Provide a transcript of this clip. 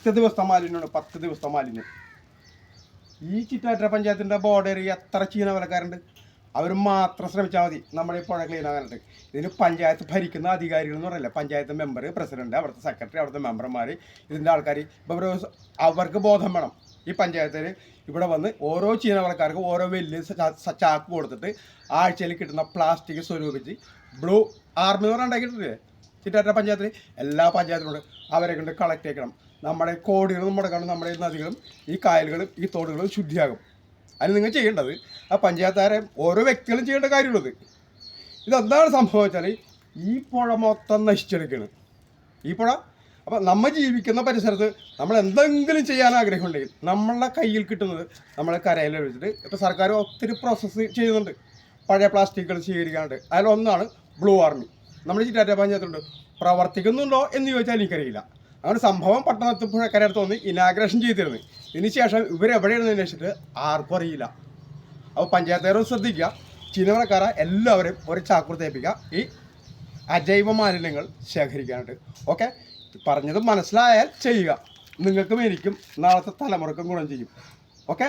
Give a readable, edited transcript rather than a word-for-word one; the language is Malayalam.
10 ദിവസത്തെ മാലിന്യമാണ്, 10 ദിവസത്തെ മാലിന്യം. ഈ ചിറ്റാറ്റ പഞ്ചായത്തിൻ്റെ ബോർഡർ എത്ര ചീനവലക്കാരുണ്ട്, അവർ മാത്രം ശ്രമിച്ചാൽ മതി നമ്മുടെ ഈ പുഴ ക്ലീൻ ആകാനായിട്ട്. ഇതിന് പഞ്ചായത്ത് ഭരിക്കുന്ന അധികാരികൾ എന്ന് പറയില്ല, പഞ്ചായത്ത് മെമ്പർ, പ്രസിഡന്റ്, അവിടുത്തെ സെക്രട്ടറി, അവിടുത്തെ മെമ്പർമാർ, ഇതിൻ്റെ ആൾക്കാർ. ഇപ്പോൾ അവർക്ക് ബോധം വേണം. ഈ പഞ്ചായത്തിൽ ഇവിടെ വന്ന് ഓരോ ചീനവലക്കാർക്കും ഓരോ വലിയ ചാക്ക് കൊടുത്തിട്ട് ആഴ്ചയിൽ കിട്ടുന്ന പ്ലാസ്റ്റിക് സ്വരൂപിച്ച് ബ്ലൂ ആർമി എന്ന് പറഞ്ഞാൽ ഉണ്ടാക്കിയിട്ടില്ലേ ചിറ്റാറ്റ പഞ്ചായത്തിൽ. എല്ലാ പഞ്ചായത്തിനോട് അവരെ കൊണ്ട് കളക്ട് ചെയ്യണം. നമ്മുടെ കോടികളും മുടക്കണം, നമ്മുടെ നദികളും ഈ കായലുകളും ഈ തോടുകളും ശുദ്ധിയാകും. അതിന് നിങ്ങൾ ചെയ്യേണ്ടത് ആ പഞ്ചായത്തുകാരെ ഓരോ വ്യക്തികളും ചെയ്യേണ്ട കാര്യമുള്ളത്. ഇതെന്താണ് സംഭവിച്ചാൽ ഈ പുഴ മൊത്തം നശിച്ചെടുക്കുകയാണ് ഈ പുഴ. അപ്പം നമ്മൾ ജീവിക്കുന്ന പരിസരത്ത് നമ്മൾ എന്തെങ്കിലും ചെയ്യാൻ ആഗ്രഹമുണ്ടെങ്കിൽ നമ്മളുടെ കയ്യിൽ കിട്ടുന്നത് നമ്മളെ കരയിൽ വെച്ചിട്ട് ഇപ്പോൾ സർക്കാർ ഒത്തിരി പ്രോസസ്സ് ചെയ്യുന്നുണ്ട്. പഴയ പ്ലാസ്റ്റിക്കുകൾ സ്വീകരിക്കാനുണ്ട്. അതിലൊന്നാണ് ബ്ലൂ ആർമി. നമ്മുടെ ചിറ്റാറ്റ പഞ്ചായത്തുണ്ട്. പ്രവർത്തിക്കുന്നുണ്ടോ എന്ന് ചോദിച്ചാൽ എനിക്കറിയില്ല. അങ്ങനെ സംഭവം പട്ടണത്തിൽ പുഴക്കരടുത്ത് വന്ന് ഇനാഗ്രേഷൻ ചെയ്തിരുന്നു. ഇതിനുശേഷം ഇവരെവിടെയാണെന്ന് അന്വേഷിച്ചിട്ട് ആർക്കും അറിയില്ല. അപ്പോൾ പഞ്ചായത്തുകാരും ശ്രദ്ധിക്കുക, ചീനവലക്കാരെ എല്ലാവരെയും ഒരു ചാക്കുറത്ത് ഏൽപ്പിക്കുക ഈ അജൈവ മാലിന്യങ്ങൾ ശേഖരിക്കാനായിട്ട്. ഓക്കെ, പറഞ്ഞത് മനസ്സിലായാൽ ചെയ്യുക. നിങ്ങൾക്കും എനിക്കും നാളത്തെ തലമുറക്കും ഗുണം ചെയ്യും. ഓക്കെ.